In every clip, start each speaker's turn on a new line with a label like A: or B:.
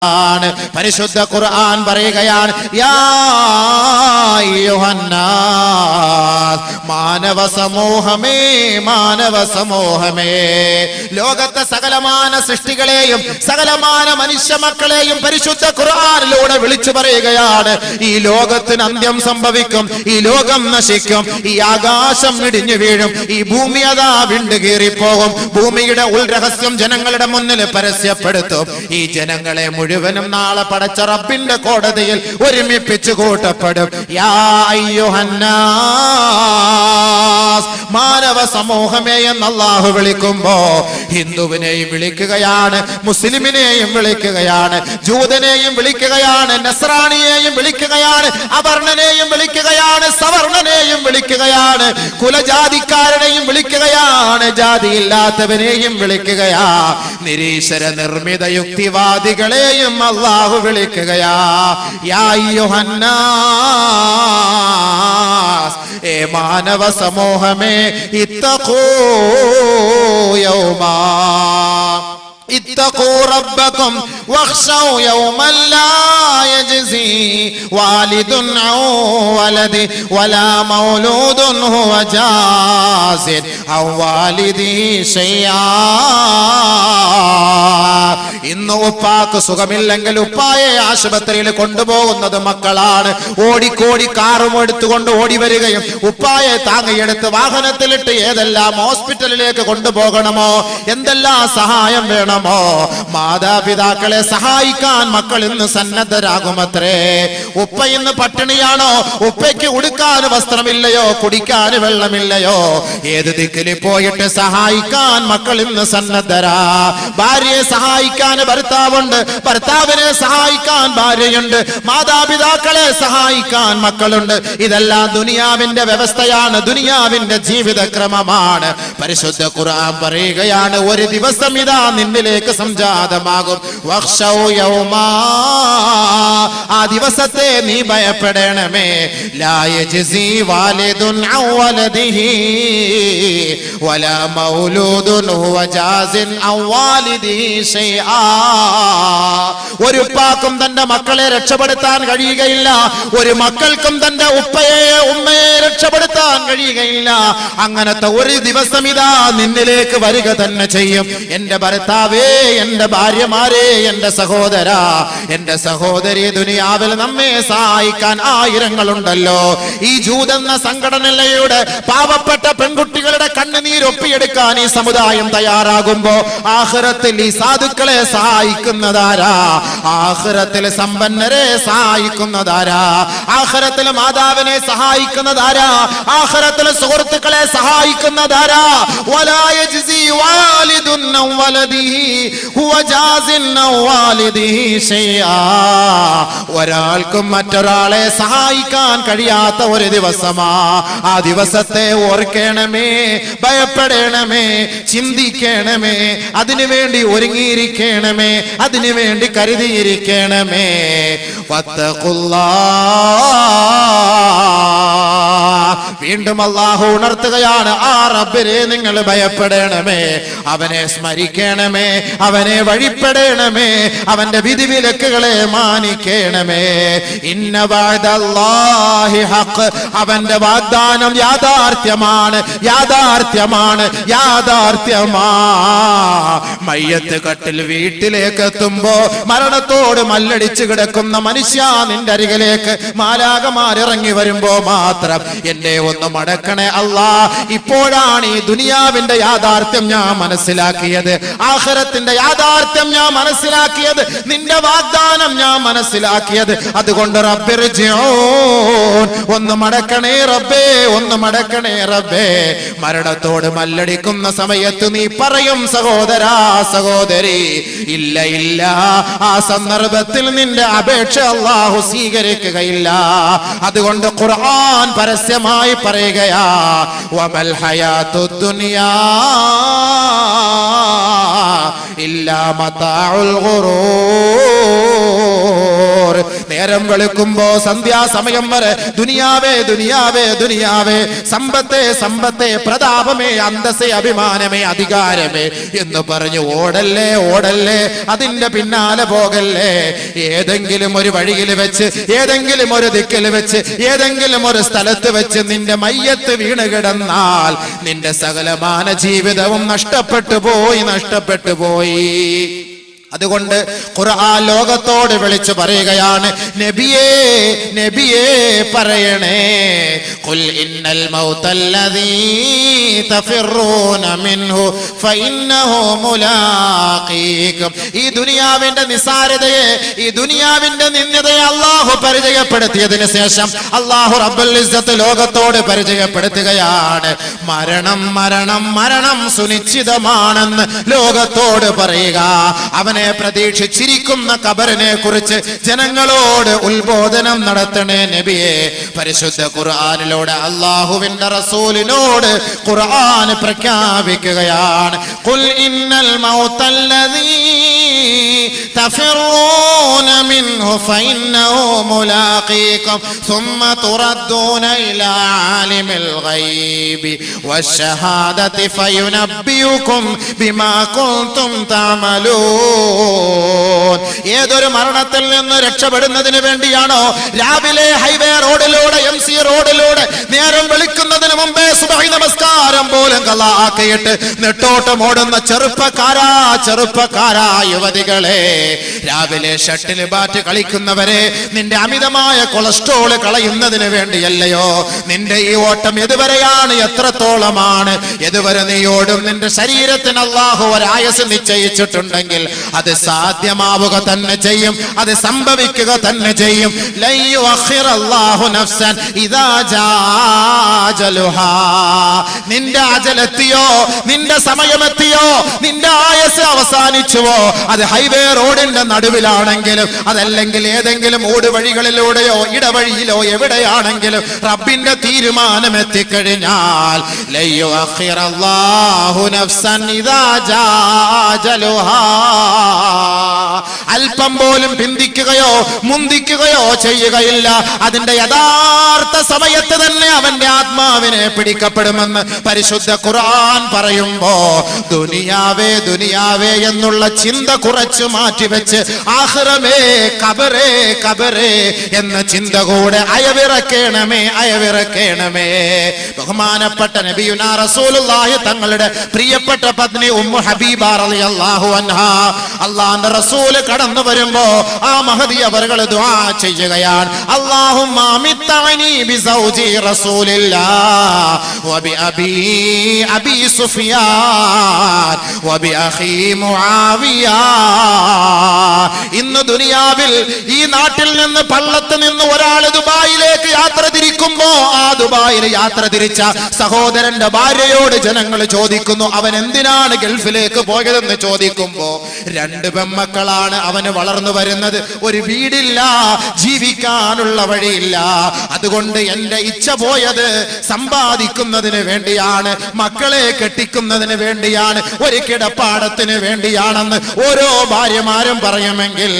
A: പരിശുദ്ധ ഖുർആൻ പറയുകയാണ്, യാ അയ്യുഹന്നാസ്, മാനവ സമൂഹമേ, മാനവ സമൂഹമേ, ലോകത്തെ സകലമാന സൃഷ്ടികളെയും സകലമാന മനുഷ്യ മക്കളെയും പരിശുദ്ധ ഖുർആനിലൂടെ വിളിച്ചു പറയുകയാണ്. ഈ ലോകത്തിന് അന്ത്യം സംഭവിക്കും, ഈ ലോകം നശിക്കും, ഈ ആകാശം ഇടിഞ്ഞു വീഴും, ഈ ഭൂമി അതാ വിണ്ടുകീറിപ്പോകും, ഭൂമിയുടെ ഉൾരഹസ്യം ജനങ്ങളുടെ മുന്നിൽ പരസ്യപ്പെടുത്തും. ഈ ജനങ്ങളെ മുഴുവനും നാളെ പടച്ച റബ്ബിന്റെ കോടതിയിൽ ഒരുമിപ്പിച്ചു കൂട്ടപ്പെടും. യാ അയ്യുഹന്നാസ്, മാനവ സമൂഹമേ എന്ന് അല്ലാഹു വിളിക്കുമ്പോ ഹിന്ദുവിനെയും വിളിക്കുകയാണ്, മുസ്ലിമിനെയും വിളിക്കുകയാണ്, ജൂതനെയും വിളിക്കുകയാണ്, നസ്രാണിയെയും വിളിക്കുകയാണ്, അവർണനെയും വിളിക്കുകയാണ്, സവർണനെയും വിളിക്കുകയാണ്, കുലജാതിക്കാരനെയും വിളിക്കുകയാണ്, ജാതിയില്ലാത്തവനെയും വിളിക്കുകയാ, നിരീശ്വര നിർമ്മിത യുക്തിവാദികളെയും അല്ലാഹു വിളിക്കുകയാ. യാ അയ്യുഹന്നാസ്, ഏ മാനവ സമൂഹമേ, ഇത്തഖൂ യൗമാ اتقوا ربكم واخشوا يوما لا يجزي والد عن ولده ولا مولود هو جاز عن والده شيئا. ഇന്ന് ഉപ്പാക്ക് സുഖമില്ലെങ്കിൽ ഉപ്പായെ ആശുപത്രിയിൽ കൊണ്ടുപോകുന്നത് മക്കളാണ്. ഓടിക്കോടി കാറും എടുത്തുകൊണ്ട് ഓടി വരികയും ഉപ്പായെ താങ്ങിയെടുത്ത് വാഹനത്തിലിട്ട് ഏതെല്ലാം ഹോസ്പിറ്റലിലേക്ക് കൊണ്ടുപോകണമോ, എന്തെല്ലാം സഹായം വേണമോ, മാതാപിതാക്കളെ സഹായിക്കാൻ മക്കൾ ഇന്ന് സന്നദ്ധരാകുമത്രേ. ഉപ്പ ഇന്ന് പട്ടിണിയാണോ, ഉപ്പയ്ക്ക് ഉടുക്കാൻ വസ്ത്രമില്ലയോ, കുടിക്കാൻ വെള്ളമില്ലയോ, ഏത് ദിക്കിൽ പോയിട്ട് സഹായിക്കാൻ മക്കൾ ഇന്ന് സന്നദ്ധരാ. ഭാര്യയെ സഹായിക്കാൻ ഭർത്താവുണ്ട്, ഭർത്താവിനെ സഹായിക്കാൻ ഭാര്യയുണ്ട്, മാതാപിതാക്കളെ സഹായിക്കാൻ മക്കളുണ്ട്. ഇതെല്ലാം ദുനിയാവിന്റെ വ്യവസ്ഥയാണ്, ദുനിയാവിന്റെ ജീവിതക്രമമാണ്. പരിശുദ്ധ ഖുർആൻ പറയുകയാണ്, ഒരു ദിവസം ഇതാ നിന്നിലേക്ക് സംജാതമാകും. വഖ്ശൗ യൗമാ, ആ ദിവസത്തെ നീ ഭയപ്പെടണമേ. ലാ യജ്സി വാലിദുൻ അൻ വലദിഹി വലാ മൗലൂദുൻ ഹുവ ജാസിൻ അൻ വാലിദിഹി ശൈആ. ഒരു ഉപ്പാക്കും തന്റെ മക്കളെ രക്ഷപ്പെടുത്താൻ കഴിയുകയില്ല, ഒരു മക്കൾക്കും തന്റെ ഉമ്മയെ രക്ഷപ്പെടുത്താൻ കഴിയുകയില്ല. അങ്ങനത്തെ ഒരു ദിവസം ഇതാ നിന്നിലേക്ക് വരിക തന്നെ ചെയ്യും. എന്റെ ഭർത്താവേ, എന്റെ ഭാര്യമാരെ, എന്റെ സഹോദരാ, എന്റെ സഹോദരി, ദുനിയാവിൽ നമ്മെ സഹായിക്കാൻ ആയിരങ്ങളുണ്ടല്ലോ. ഈ ജൂതെന്ന സംഘടനയുടെ പാവപ്പെട്ട പെൺകുട്ടികളുടെ കണ്ണുനീരൊപ്പിയെടുക്കാൻ ഈ സമുദായം തയ്യാറാകുമ്പോ ആഖിറത്തിൽ ഈ സാധുക്കളെ സഹായിക്കുന്നതാരാ? ആഖിറത്തിൽ സമ്പന്നരെ സഹായിക്കുന്നതാരാ? ആഖിറത്തിൽ മാതാവിനെ സഹായിക്കുന്നതാരാ? ആഖിറത്തിൽ സുഹൃത്തുക്കളെ സഹായിക്കുന്നതാരാ? വലാ യജ്സി വാലിദുൻ അൻ വലദിഹി ഹുവ ജാസിൻ അൻ വാലിദിഹി ശൈആ. ഒരാൾക്കും മറ്റൊരാളെ സഹായിക്കാൻ കഴിയാത്ത ഒരു ദിവസമാ. ആ ദിവസത്തെ ഓർക്കണമേ, ഭയപ്പെടണമേ, ചിന്തിക്കണമേ, അതിനുവേണ്ടി ഒരുങ്ങിയിരിക്കണമേ, അതിനുവേണ്ടി കരുതിയിരിക്കണമേ. വീണ്ടും അല്ലാഹു ഉണർത്തുകയാണ്, ആ റബ്ബിനെ നിങ്ങൾ ഭയപ്പെടണമേ, അവനെ സ്മരിക്കണമേ, അവനെ വഴിപ്പെടണമേ, അവന്റെ വിധിവിലക്കുകളെ മാനിക്കണമേ. ഇന്ന വഅദല്ലാഹി ഹഖ്, അവന്റെ വാഗ്ദാനം യാഥാർത്ഥ്യമാണ്, യാഥാർത്ഥ്യമാണ്, യാഥാർത്ഥ്യമാ. മയ്യത്ത് കട്ടിൽ വീട്ടിലേക്ക് എത്തുമ്പോ മരണത്തോട് മല്ലടിച്ചു കിടക്കുന്ന മനുഷ്യ, നിന്റെ അരികിലേക്ക് മാലാകമാരിറങ്ങി വരുമ്പോ മാത്രം എന്നെ ഒന്ന് മടക്കണേ അല്ലാ. ഇപ്പോഴാണ് ഈ ദുനിയാവിന്റെ യാഥാർത്ഥ്യം ഞാൻ മനസ്സിലാക്കിയത്, ആഖിറത്തിന്റെ യാഥാർത്ഥ്യം ഞാൻ മനസ്സിലാക്കിയത്, നിന്റെ വാഗ്ദാനം ഞാൻ മനസ്സിലാക്കിയത്. അതുകൊണ്ട് റബ്ബിർജിഊൻ, ഒന്ന് മടക്കണേ റബ്ബേ, ഒന്ന് മടക്കണേ റബ്ബേ. മരണത്തോട് മല്ലടിക്കുന്ന സമയത്ത് നീ പറയും, സഹോദരാ, സഹോദരി, ഇല്ല ഇല്ല, ആ സന്ദർഭത്തിൽ നിന്റെ അപേക്ഷ അല്ലാഹു സ്വീകരിക്കുകയില്ല. അതുകൊണ്ട് ഖുർആൻ പരസ്യമായി പറയുകയാ, വമൽ ഹയാത്തുദ് ദുനിയാ ഇല്ലാ മതാഉൽ ഗുറൂർ. നേരം വെളുക്കുമ്പോ സന്ധ്യാസമയം വരെ ദുനിയാവേ ദുനിയാവേ ദുനിയാവേ, സമ്പത്തെ സമ്പത്തെ, പ്രതാപമേ, അന്തസ്സേ, അഭിമാനമേ, അധികാരമേ എന്ന് പറഞ്ഞു ഓടല്ലേ ഓടല്ലേ, അതിന്റെ പിന്നാലെ പോകല്ലേ. ഏതെങ്കിലും ഒരു വഴിയിൽ വെച്ച്, ഏതെങ്കിലും ഒരു ദിക്കിൽ വെച്ച്, ഏതെങ്കിലും ഒരു സ്ഥലത്ത് വെച്ച് നിന്റെ മയ്യത്ത് വീണ് കിടന്നാൽ നിന്റെ സകലമാന ജീവിതവും നഷ്ടപ്പെട്ടു പോയി. അതുകൊണ്ട് ഖുർആൻ ലോകത്തോട് വിളിച്ചു പറയുകയാണ്, നബിയേ നബിയേ പറയണേ, ഖുൽ ഇന്നൽ മൗതല്ലദീ തഫിറൂന മിൻഹു ഫഇന്നഹു മുലാഖീകും. ഈ ദുനിയാവിന്റെ നിസാരതയെ, ഈ ദുനിയാവിന്റെ നിന്ദതയെ അല്ലാഹു പരിചയപ്പെടുത്തിയതിനു ശേഷം അല്ലാഹു റബ്ബുൽ ഇസ്സത്ത് ലോകത്തോട് പരിചയപ്പെടുത്തുകയാണ്, മരണം മരണം മരണം സുനിശ്ചിതമാണെന്ന് ലോകത്തോട് പറയുക. അവനെ പ്രതീക്ഷിച്ചിരിക്കുന്ന ഖബറിനെ കുറിച്ച് ജനങ്ങളോട് ഉത്ബോധനം നടത്തണേ നബിയെ. പരിശുദ്ധ ഖുർആനിലൂടെ അല്ലാഹുവിന്റെ റസൂലിനോട് ഖുർആൻ പ്രഖ്യാപിക്കുകയാണ്, ഖുൽ ഇന്നൽ മൗതല്ലദീ തഫിറൂന മിൻഹു ഫഇന്നഹു മുലാഖീകും സുമ്മ തുറദ്ദൂന ഇലാ ആലിമിൽ ഗൈബി വശഹാദതി ഫയുനബ്ബിയുകും ബിമാ കുൻതും തഅമലൂൻ. ഏതൊരു മരണത്തിൽ നിന്ന് രക്ഷപ്പെടുന്നതിന് വേണ്ടിയാണോ രാവിലെ ഹൈവേ റോഡിലൂടെ, MC റോഡിലൂടെ നേരം വെളുക്കുന്നതിന് മുമ്പേ സുബഹി നമസ്കാരം പോലും ഖളാ ആക്കിയിട്ട് നെട്ടോട്ടം ഓടുന്ന ചെറുപ്പക്കാരാ യുവതികളെ, രാവിലെ ഷട്ടിൽ ബാറ്റ് കളിക്കുന്നവരെ, നിന്റെ അമിതമായ കൊളസ്ട്രോൾ കളയുന്നതിന് വേണ്ടിയല്ലയോ? നിന്റെ ഈ ഓട്ടം എതുവരെയാണ്, എത്രത്തോളമാണ്, എതുവരെ നീ ഓടും? നിന്റെ ശരീരത്തിന് അല്ലാഹു ഒരായസ് നിശ്ചയിച്ചിട്ടുണ്ടെങ്കിൽ അത് സാധ്യമാവുക തന്നെ ചെയ്യും, അത് സംഭവിക്കുക തന്നെ ചെയ്യും. ലൻ യുഅഖിറല്ലാഹു നഫ്സൻ ഇദാ ജാ അജലുഹാ. നിന്റെ അജലെത്തിയോ, നിന്റെ സമയമെത്തിയോ, നിന്റെ ആയസ് അവസാനിച്ചുവോ, അത് ഹൈവേ റോഡിന്റെ നടുവിലാണെങ്കിലും അതല്ലെങ്കിൽ ഏതെങ്കിലും ഊടുവഴികളിലൂടെയോ ഇടവഴിയിലോ എവിടെയാണെങ്കിലും റബ്ബിന്റെ തീരുമാനം എത്തിക്കഴിഞ്ഞാൽ ലൻ യുഅഖിറല്ലാഹു നഫ്സൻ ഇദാ ജാ അജലുഹാ. അല്പം പോലും പിന്തിക്കുകയോ മുന്തിക്കുകയോ ചെയ്യുകയില്ല. അതിന്റെ യഥാർത്ഥ സമയത്ത് തന്നെ അവന്റെ ആത്മാവിനെ പിടിക്കപ്പെടുമെന്ന് പരിശുദ്ധ ഖുർആൻ പറയുമ്പോ ദുനിയാവേ ദുനിയാവേ എന്നുള്ള ചിന്ത കുറച്ചു മാറ്റിവെച്ച് ആഖിറമേ ഖബറേ ഖബറേ എന്ന ചിന്ത കൂടെ അയവിറക്കേണമേ. ബഹുമാനപ്പെട്ട നബിയുനാ റസൂലുള്ളാഹി തങ്ങളുടെ പ്രിയപ്പെട്ട പത്നി ഉമ്മു ഹബീബ റളിയല്ലാഹു അൻഹാ, അല്ലാഹുവിന്റെ റസൂൽ കടന്നു വരുമ്പോ ആ മഹദി അവர்கள் ദുആ ചെയ്യുകയാണ്, അല്ലാഹുമ്മ അമിത്തനി ബിസൗജി റസൂലില്ലാഹ് വബി അബി സുഫിയാൻ വബി അഖീ മുആവിയ. ഇന്ന് ദുനിയാവിൽ ഈ നാട്ടിൽ നിന്ന് പള്ളത്ത് നിന്ന് ഒരാൾ ദുബായിലേക്ക് യാത്ര തിരിക്കുമ്പോ ആ ദുബായിൽ യാത്ര തിരിച്ച സഹോദരന്റെ ഭാര്യയോട് ജനങ്ങൾ ചോദിക്കുന്നു, അവൻ എന്തിനാണ് ഗൾഫിലേക്ക് പോയതെന്ന് ചോദിക്കുമ്പോ 2 പെൺമക്കളാണ് അവന് വളർന്നു വരുന്നത്, ഒരു വീടില്ല, ജീവിക്കാനുള്ള വഴിയില്ല. അതുകൊണ്ട് എന്റെ ഇച്ഛ പോയത് സമ്പാദിക്കുന്നതിന് വേണ്ടിയാണ്, മക്കളെ കെട്ടിക്കുന്നതിന് വേണ്ടിയാണ്, ഒരു കിടപ്പാടത്തിന് വേണ്ടിയാണെന്ന് ഓരോ ഭാര്യമാരും പറയുമെങ്കിൽ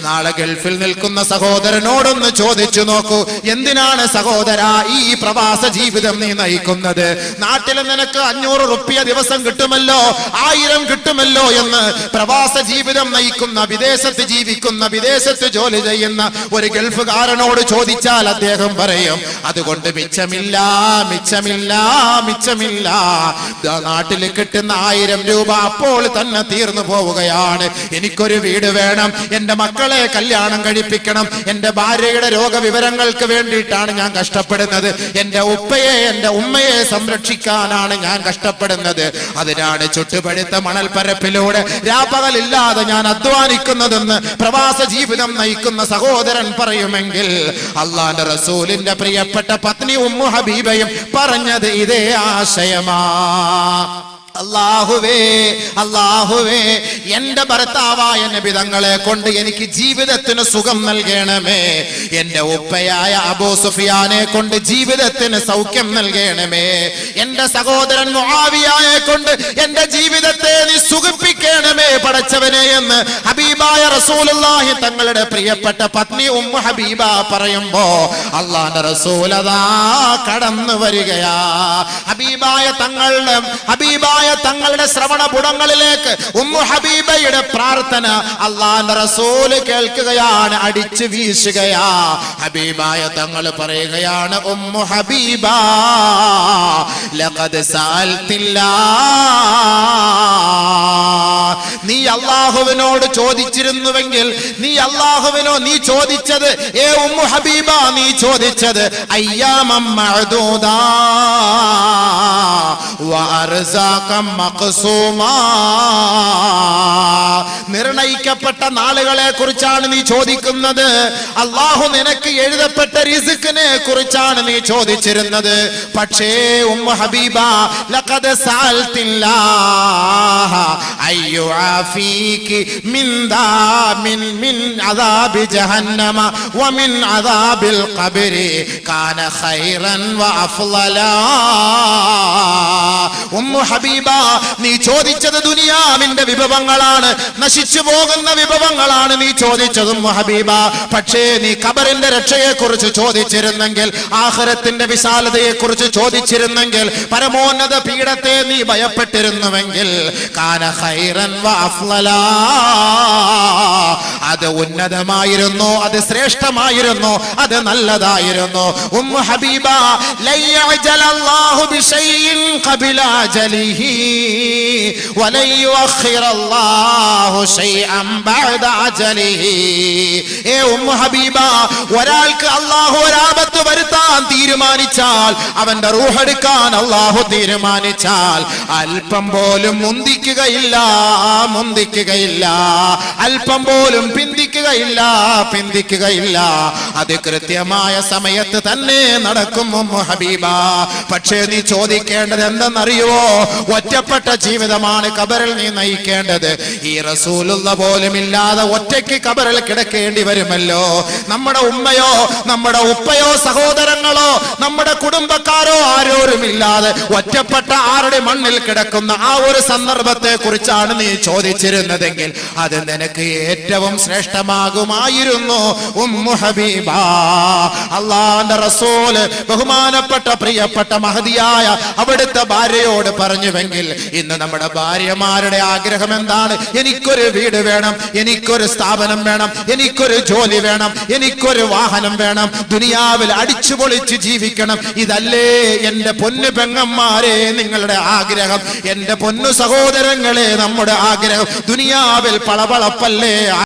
A: നാളെ ഗൾഫിൽ നിൽക്കുന്ന സഹോദരനോടൊന്ന് ചോദിച്ചു നോക്കൂ, എന്തിനാണ് സഹോദര ഈ പ്രവാസ ജീവിതം നീ നയിക്കുന്നത്? നാട്ടിൽ നിനക്ക് 500 റുപ്യ ദിവസം കിട്ടുമല്ലോ, 1000 കിട്ടുമല്ലോ എന്ന് പ്രവാസ ജീവിതം നയിക്കുന്ന, വിദേശത്ത് ജീവിക്കുന്ന, വിദേശത്ത് ജോലി ചെയ്യുന്ന ഒരു ഗൾഫുകാരനോട് ചോദിച്ചാൽ അദ്ദേഹം പറയും, അതുകൊണ്ട് മിച്ചമില്ല. നാട്ടിൽ കിട്ടുന്ന 1000 രൂപ അപ്പോൾ തന്നെ തീർന്നു പോവുകയാണ്. എനിക്കൊരു വീട് വേണം, എന്റെ മക്കളെ കല്യാണം കഴിപ്പിക്കണം, എന്റെ ഭാര്യയുടെ രോഗവിവരങ്ങൾക്ക് വേണ്ടിയിട്ടാണ് ഞാൻ കഷ്ടപ്പെടുന്നത്, എന്റെ ഉപ്പയെ എന്റെ ഉമ്മയെ സംരക്ഷിക്കാനാണ് ഞാൻ കഷ്ടപ്പെടുന്നത്, അതിനാണ് ചുട്ടുപഴുത്ത മണൽപ്പരപ്പിലൂടെ രാപ്പകലില്ലാതെ ഞാൻ അധ്വാനിക്കുന്നതെന്ന് പ്രവാസ ജീവിതം നയിക്കുന്ന സഹോദരൻ പറയുമെങ്കിൽ അല്ലാഹുവിന്റെ റസൂലിന്റെ പ്രിയപ്പെട്ട പത്നി ഉമ്മു ഹബീബയും പറഞ്ഞത് ഇതേ ആശയമാ. അല്ലാഹുവേ അല്ലാഹുവേ എന്റെ ഭർത്താവായ നബി തങ്ങളെ കൊണ്ട് എനിക്ക് ജീവിതത്തിന് സുഖം നൽകണമേ. എന്റെ ഉപ്പയായ അബൂ സുഫിയാനെ കൊണ്ട് ജീവിതത്തിന് സൗഖ്യം നൽകണമേ. എന്റെ സഹോദരൻ മുആവിയയെ കൊണ്ട് എന്റെ ജീവിതത്തെ നീ സുഖിപ്പിക്കണമേ പടച്ചവനെ എന്ന് ഹബീബായ റസൂലുള്ളാഹി തങ്ങളുടെ പ്രിയപ്പെട്ട പത്നി ഉമ്മു ഹബീബ പറയുമ്പോ അല്ലാഹുവിന്റെ റസൂൽ അതാ കടന്നു വരികയാ. ഹബീബായ തങ്ങളുടെ ശ്രവണപുടങ്ങളിലേക്ക് ഉമ്മു ഹബീബയുടെ പ്രാർത്ഥന അല്ലാഹുവിന്റെ റസൂൽ കേൾക്കുകയാണ്, അടിച്ചു വീശുകയാ. ഹബീബായ തങ്ങൾ പറയുകയാണ്, ഉമ്മു ഹബീബ ലഖദ് സഅൽതില്ലാഹ്, നീ അല്ലാഹുവിനോട് ചോദിച്ചിരുന്നുവെങ്കിൽ നീ ചോദിച്ചത് ഉമ്മു ഹബീബ നീ ചോദിച്ചത് അയ്യാമം മഅദൂദാ വഅർസാഖം മഖ്സൂമാ, നിർണയിക്കപ്പെട്ട നാളുകളെ കുറിച്ചാണ് നീ ചോദിക്കുന്നത്. അല്ലാഹു നിനക്ക് എഴുതപ്പെട്ട റിസ്കിനെ കുറിച്ചാണ് നീ ചോദിച്ചിരുന്നത്. പക്ഷേ ഉമ്മു ഹബീബ ലഖദ് സഅൽതില്ലാഹ അയ്യുആഫീകി മിൻ അദാബി ജഹന്നമ വമിൻ അദാബിൽ ഖബ്രി കാന ഖൈറൻ വഅഫ്ളലാ. ഉമ്മു ഹബീബ നീ ചോദിച്ചത് ദുനിയാവിന്റെ വിഭവങ്ങളാണ്, നശിച്ചു പോകുന്ന വിഭവങ്ങളാണ് നീ ചോദിച്ചത് ഉമ്മു ഹബീബ. പക്ഷേ നീ ഖബറിന്റെ രക്ഷയെ കുറിച്ച് ചോദിച്ചിരുന്നെങ്കിൽ, ആഖിറത്തിന്റെ വിശാലതയെ കുറിച്ച് ചോദിച്ചിരുന്നെങ്കിൽ, പരമോന്നത പീഠത്തെ നീ ഭയപ്പെട്ടിരുന്നുവെങ്കിൽ കാന ഖൈറൻ വഅഫ്ളലാ, അത് ഉന്നതമായിരുന്നു, അത് ശ്രേഷ്ഠമായിരുന്നു, അത് നല്ലതായിരുന്നു. ഉമ്മു ഹബീബ ലയഅജലല്ലാഹു ബിശൈഇൻ ഖബല അജലിഹി വലൻ യുഅഖിറല്ലാഹു ശൈഅൻ ബഅദ അജലിഹി. ഉമ്മു ഹബീബ, ഒരാൾക്ക് അല്ലാഹു ഒരാപത്ത് വരുത്താൻ തീരുമാനിച്ചാൽ, അവന്റെ റൂഹെടുക്കാൻ അല്ലാഹു തീരുമാനിച്ചാൽ അല്പം പോലും മുന്തിക്കുകയില്ല, അല്പം പോലും പിന്തിക്കുകയില്ല. അത് കൃത്യമായ സമയത്ത് തന്നെ നടക്കും ഉമ്മു ഹബീബ. പക്ഷേ നീ ചോദിക്കേണ്ടത് എന്തെന്നറിയോ? ഒറ്റപ്പെട്ട ജീവിതമാണ് ഖബറിൽ നീ നയിക്കേണ്ടത്. ഈ റസൂലുള്ള പോലും ഇല്ലാതെ ഒറ്റയ്ക്ക് ഖബറിൽ കിടക്കേണ്ടി വരുമല്ലോ. നമ്മുടെ ഉമ്മയോ നമ്മുടെ ഉപ്പയോ സഹോദരങ്ങളോ നമ്മുടെ കുടുംബക്കാരോ ആരോരുമില്ലാതെ ഒറ്റപ്പെട്ട ആരുടെ മണ്ണിൽ കിടക്കുന്ന ആ ഒരു സന്ദർഭത്തെ കുറിച്ചാണ് നീ ചോദിച്ചിരുന്നതെങ്കിൽ അത് നിനക്ക് ഏറ്റവും ശ്രേഷ്ഠമാകുമായിരുന്നു ഉമ്മു ഹബീബ. അല്ലാഹുവിന്റെ റസൂല് ബഹുമാനപ്പെട്ട പ്രിയപ്പെട്ട മഹദിയായ അവിടുത്തെ ഭാര്യയോട് പറഞ്ഞുവെങ്കിൽ, ഇന്ന് നമ്മുടെ ഭാര്യമാരുടെ ആഗ്രഹം എന്താണ്? എനിക്കൊരു വീട് വേണം, എനിക്കൊരു സ്ഥാപനം വേണം, എനിക്കൊരു ജോലി വേണം, എനിക്കൊരു വാഹനം വേണം, ദുനിയാവിൽ അടിച്ചുപൊളിച്ച് ജീവിക്കണം. ഇതല്ലേ എന്റെ പൊന്നു പെങ്ങന്മാരെ നിങ്ങളുടെ ആഗ്രഹം? എന്റെ പൊന്നു സഹോദരങ്ങളെ നമ്മുടെ ആഗ്രഹം? ദുനിയാവിൽ പളപളപ്പല്ലേ